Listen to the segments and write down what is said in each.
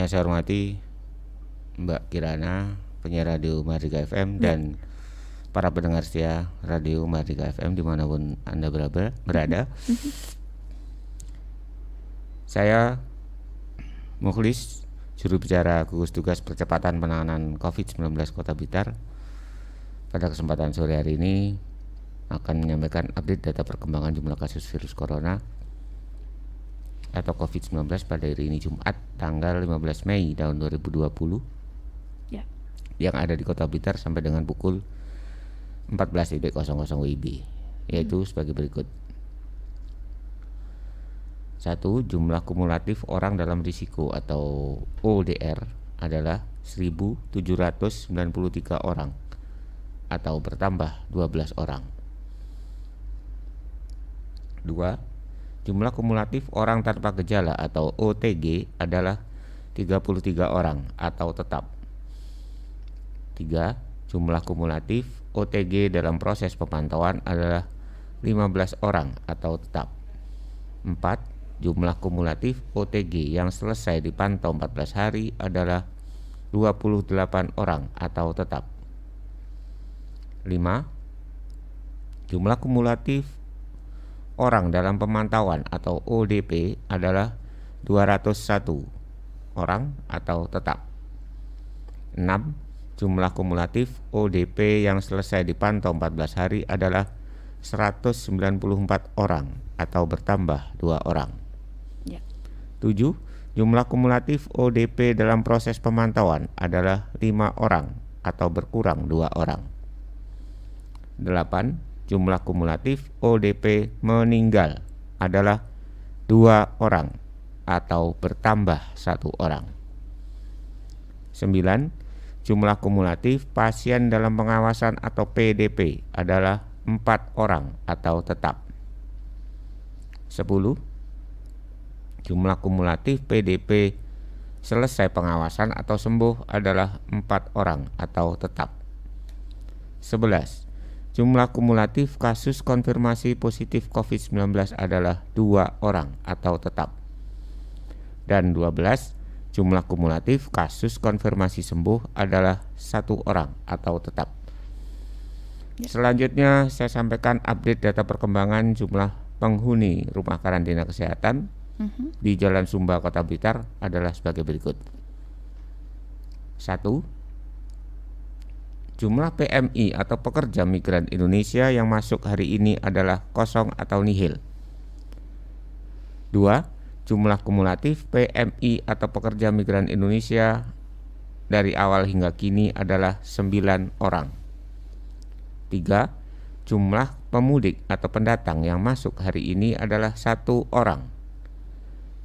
Yang saya hormati Mbak Kirana, penyiar radio Mardika FM, dan para pendengar setia radio Mardika FM dimanapun Anda berada. Saya Mukhlis, juru bicara gugus tugas percepatan penanganan COVID-19 Kota Blitar. Pada kesempatan sore hari ini akan menyampaikan update data perkembangan jumlah kasus virus corona atau COVID-19 pada hari ini Jumat tanggal 15 Mei tahun 2020 yang ada di Kota Blitar sampai dengan pukul 14.00 WIB, yaitu sebagai berikut. 1. Jumlah kumulatif orang dalam risiko atau ODR adalah 1.793 orang atau bertambah 12 orang. 2. Jumlah kumulatif orang tanpa gejala atau OTG adalah 33 orang atau tetap. 3. Jumlah kumulatif OTG dalam proses pemantauan adalah 15 orang atau tetap. 4. Jumlah kumulatif OTG yang selesai dipantau 14 hari adalah 28 orang atau tetap. 5. Jumlah kumulatif orang dalam pemantauan atau ODP adalah 201 orang atau tetap. 6. Jumlah kumulatif ODP yang selesai dipantau 14 hari adalah 194 orang atau bertambah 2 orang. 7. Jumlah kumulatif ODP dalam proses pemantauan adalah 5 orang atau berkurang 2 orang. 8. Jumlah kumulatif ODP meninggal adalah 2 orang atau bertambah 1 orang. 9. Jumlah kumulatif pasien dalam pengawasan atau PDP adalah 4 orang atau tetap. 10. Jumlah kumulatif PDP selesai pengawasan atau sembuh adalah 4 orang atau tetap. 11. Jumlah kumulatif kasus konfirmasi positif COVID-19 adalah 2 orang atau tetap. Dan 12. Jumlah kumulatif kasus konfirmasi sembuh adalah 1 orang atau tetap. Selanjutnya saya sampaikan update data perkembangan jumlah penghuni rumah karantina kesehatan di Jalan Sumba, Kota Blitar adalah sebagai berikut. 1. Jumlah PMI atau pekerja migran Indonesia yang masuk hari ini adalah kosong atau nihil. 2. Jumlah kumulatif PMI atau pekerja migran Indonesia dari awal hingga kini adalah 9 orang. 3. Jumlah pemudik atau pendatang yang masuk hari ini adalah 1 orang.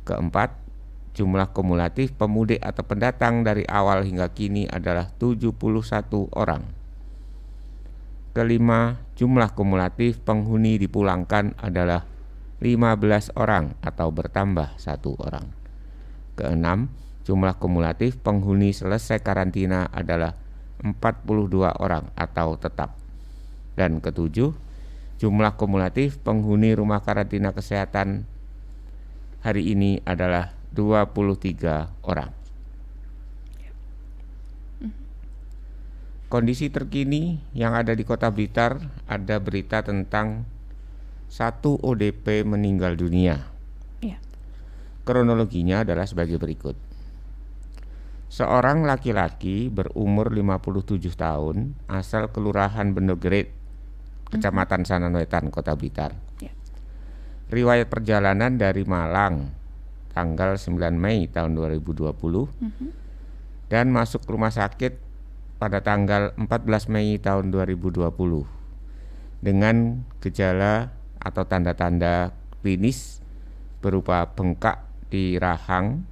4. Jumlah kumulatif pemudik atau pendatang dari awal hingga kini adalah 71 orang. 5. Jumlah kumulatif penghuni dipulangkan adalah 15 orang atau bertambah 1 orang. 6. Jumlah kumulatif penghuni selesai karantina adalah 42 orang atau tetap. Dan 7. Jumlah kumulatif penghuni rumah karantina kesehatan hari ini adalah 23 orang. Kondisi terkini yang ada di Kota Blitar, ada berita tentang 1 ODP meninggal dunia. Kronologinya adalah sebagai berikut. Seorang laki-laki berumur 57 tahun asal Kelurahan Bendogeret, Kecamatan Sananwetan, Kota Blitar. Riwayat perjalanan dari Malang tanggal 9 Mei tahun 2020 dan masuk rumah sakit pada tanggal 14 Mei tahun 2020 dengan gejala atau tanda-tanda klinis berupa bengkak di rahang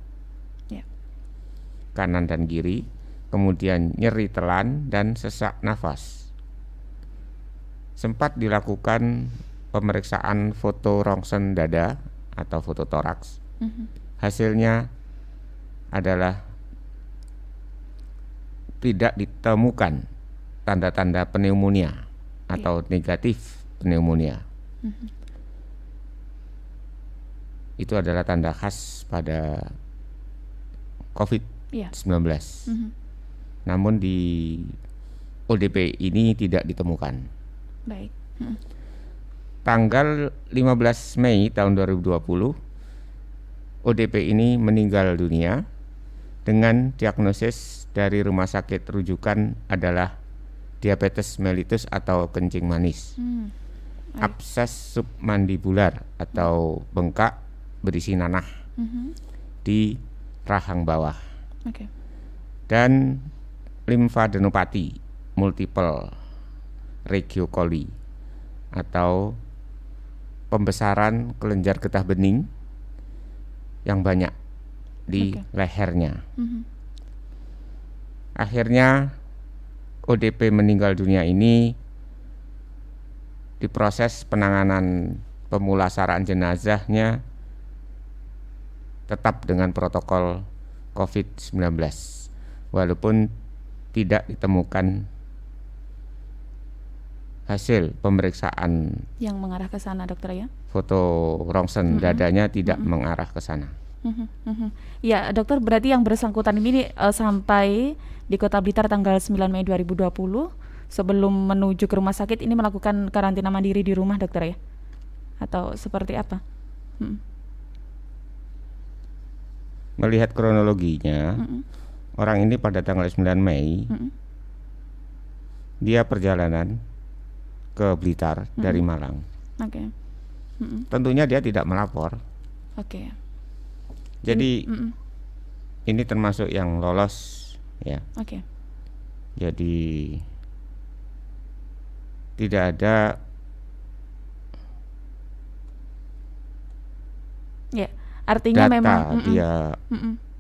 kanan dan kiri, kemudian nyeri telan dan sesak nafas. Sempat dilakukan pemeriksaan foto rongsen dada atau foto toraks. Hasilnya adalah tidak ditemukan tanda-tanda pneumonia atau negatif pneumonia. Itu adalah tanda khas pada COVID Namun di ODP ini tidak ditemukan. Baik. Tanggal 15 Mei tahun 2020, ODP ini meninggal dunia dengan diagnosis dari rumah sakit rujukan adalah diabetes mellitus atau kencing manis, abses submandibular atau bengkak berisi nanah di rahang bawah, dan limfadenopati multiple regiocoli atau pembesaran kelenjar getah bening yang banyak di lehernya. Akhirnya ODP meninggal dunia ini diproses penanganan pemulasaraan jenazahnya tetap dengan protokol COVID-19 walaupun tidak ditemukan hasil pemeriksaan yang mengarah ke sana, dokter ya. Foto rongsen dadanya tidak mengarah ke sana. Ya, dokter, berarti yang bersangkutan ini sampai di Kota Blitar tanggal 9 Mei 2020 sebelum menuju ke rumah sakit ini melakukan karantina mandiri di rumah, dokter ya? Atau seperti apa? Melihat kronologinya, orang ini pada tanggal 9 Mei dia perjalanan ke Blitar dari Malang. Tentunya dia tidak melapor. Jadi ini termasuk yang lolos ya. Jadi tidak ada artinya data memang dia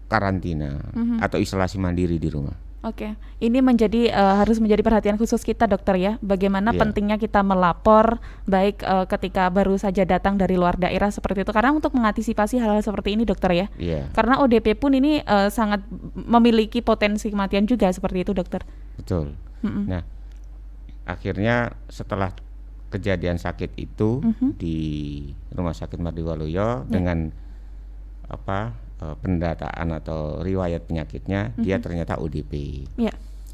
karantina atau isolasi mandiri di rumah. Ini menjadi harus menjadi perhatian khusus kita, dokter ya. Bagaimana pentingnya kita melapor baik ketika baru saja datang dari luar daerah seperti itu, karena untuk mengantisipasi hal-hal seperti ini, dokter ya. Karena ODP pun ini sangat memiliki potensi kematian juga seperti itu, dokter. Betul. Nah, akhirnya setelah kejadian sakit itu di Rumah Sakit Mardiwaluyo dengan pendataan atau riwayat penyakitnya, dia ternyata ODP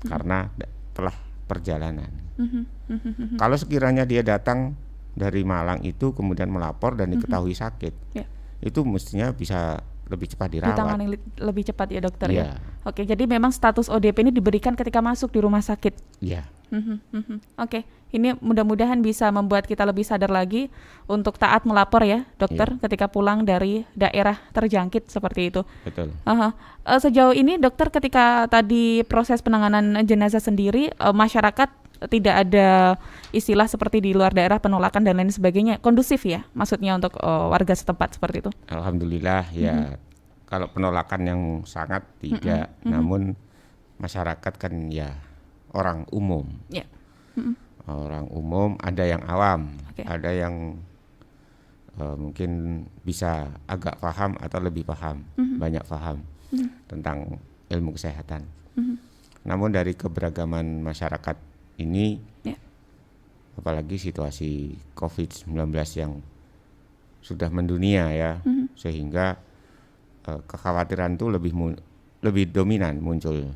karena telah perjalanan. Kalau sekiranya dia datang dari Malang itu kemudian melapor dan diketahui sakit, itu mestinya bisa lebih cepat dirawat. Ditangani lebih cepat ya, dokter ya. Jadi memang status ODP ini diberikan ketika masuk di rumah sakit. Ini mudah-mudahan bisa membuat kita lebih sadar lagi untuk taat melapor ya, dokter, ketika pulang dari daerah terjangkit seperti itu. Betul. Sejauh ini, dokter, ketika tadi proses penanganan jenazah sendiri, masyarakat tidak ada istilah seperti di luar daerah penolakan dan lain sebagainya, kondusif ya, maksudnya untuk warga setempat seperti itu. Alhamdulillah ya. Kalau penolakan yang sangat tidak, namun masyarakat kan ya orang umum. Orang umum, ada yang awam, ada yang mungkin bisa agak paham atau lebih paham, banyak paham tentang ilmu kesehatan. Namun dari keberagaman masyarakat ini, apalagi situasi COVID-19 yang sudah mendunia ya, sehingga kekhawatiran itu lebih dominan muncul.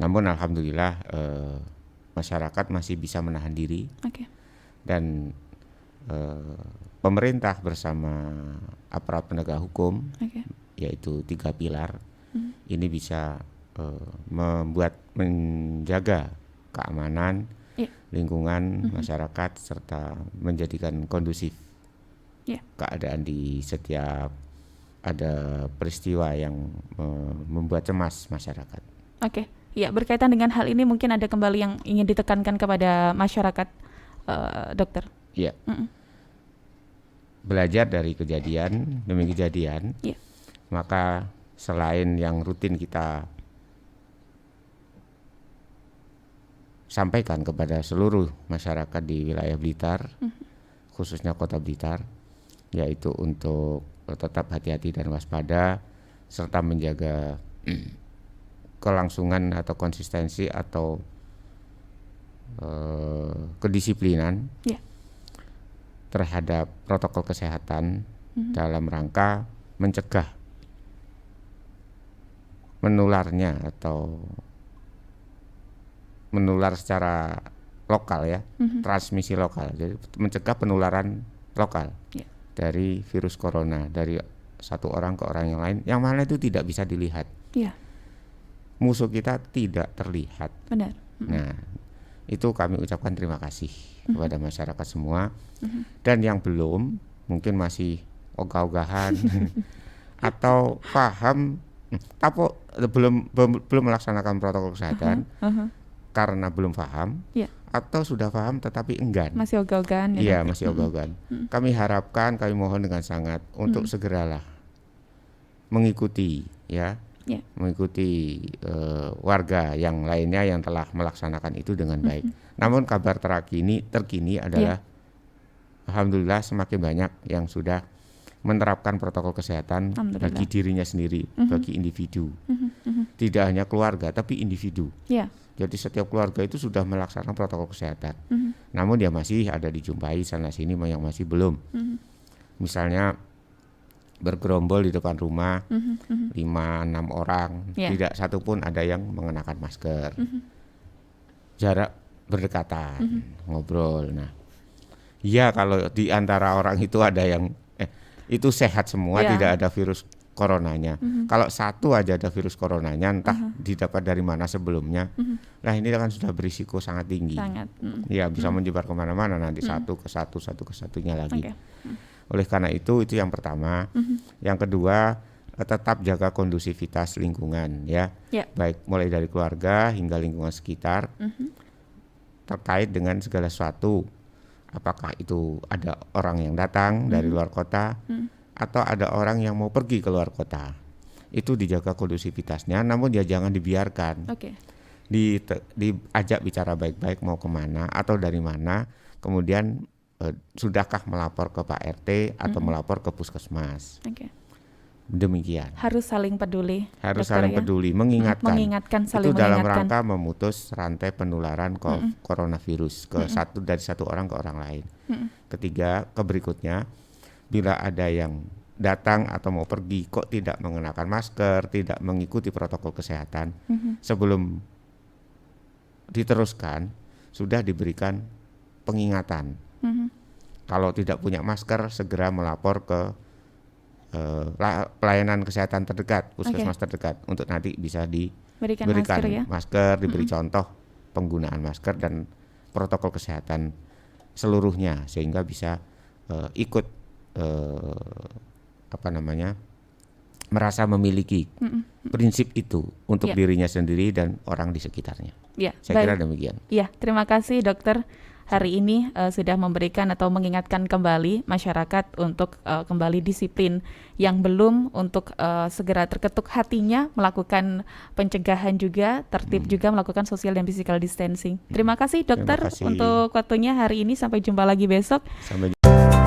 Namun alhamdulillah masyarakat masih bisa menahan diri, dan pemerintah bersama aparat penegak hukum, yaitu 3 pilar, ini bisa menjaga keamanan lingkungan masyarakat serta menjadikan kondusif keadaan di setiap ada peristiwa yang membuat cemas masyarakat. Ya, berkaitan dengan hal ini mungkin ada kembali yang ingin ditekankan kepada masyarakat, dokter. Ya. Belajar dari kejadian demi kejadian. Maka selain yang rutin kita sampaikan kepada seluruh masyarakat di wilayah Blitar, khususnya Kota Blitar, yaitu untuk tetap hati-hati dan waspada serta menjaga kelangsungan atau konsistensi atau kedisiplinan terhadap protokol kesehatan dalam rangka mencegah menularnya atau menular secara lokal ya, transmisi lokal. Jadi mencegah penularan lokal dari virus corona dari satu orang ke orang yang lain, yang mana itu tidak bisa dilihat. Musuh kita tidak terlihat. Benar. Nah, itu kami ucapkan terima kasih kepada masyarakat semua. Dan yang belum, mungkin masih ogah-ogahan atau paham tapi belum melaksanakan protokol kesehatan karena belum paham, atau sudah paham tetapi enggan. Masih ogah-ogahan ya? Iya, masih ogah-ogahan. Kami harapkan, kami mohon dengan sangat untuk segeralah mengikuti ya. Mengikuti warga yang lainnya yang telah melaksanakan itu dengan baik. Namun kabar terkini adalah alhamdulillah semakin banyak yang sudah menerapkan protokol kesehatan bagi dirinya sendiri, bagi individu. Tidak hanya keluarga tapi individu. Jadi setiap keluarga itu sudah melaksanakan protokol kesehatan. Namun dia masih ada dijumpai sana sini yang masih belum. Misalnya bergerombol di depan rumah 5-6 orang, tidak satupun ada yang mengenakan masker. Jarak berdekatan, ngobrol. Nah, ya kalau di antara orang itu ada yang itu sehat semua, tidak ada virus coronanya. Kalau satu aja ada virus coronanya, entah didapat dari mana sebelumnya, nah ini kan sudah berisiko sangat tinggi. Ya bisa menyebar kemana-mana nanti satu ke satunya lagi. Oleh karena itu yang pertama. Yang kedua, tetap jaga kondusivitas lingkungan ya. Baik mulai dari keluarga hingga lingkungan sekitar. Terkait dengan segala sesuatu. Apakah itu ada orang yang datang dari luar kota atau ada orang yang mau pergi ke luar kota. Itu dijaga kondusivitasnya, namun dia jangan dibiarkan. Diajak bicara baik-baik mau kemana atau dari mana, kemudian sudahkah melapor ke Pak RT atau melapor ke puskesmas. Demikian. Harus saling peduli. Harus saling peduli, mengingatkan. Saling itu dalam mengingatkan. rangka memutus rantai penularan coronavirus dari satu orang ke orang lain. Ketiga, berikutnya, bila ada yang datang atau mau pergi kok tidak mengenakan masker, tidak mengikuti protokol kesehatan, sebelum diteruskan sudah diberikan pengingatan. Kalau tidak punya masker, segera melapor ke pelayanan kesehatan terdekat, puskesmas terdekat, untuk nanti bisa diberikan masker, diberi contoh penggunaan masker dan protokol kesehatan seluruhnya, sehingga bisa ikut merasa memiliki prinsip itu untuk dirinya sendiri dan orang di sekitarnya. Saya kira demikian. Terima kasih dokter. Hari ini sudah memberikan atau mengingatkan kembali masyarakat untuk kembali disiplin, yang belum untuk segera terketuk hatinya melakukan pencegahan juga, tertib juga melakukan social dan physical distancing. Terima kasih dokter untuk waktunya hari ini, sampai jumpa lagi besok. Sampai jumpa.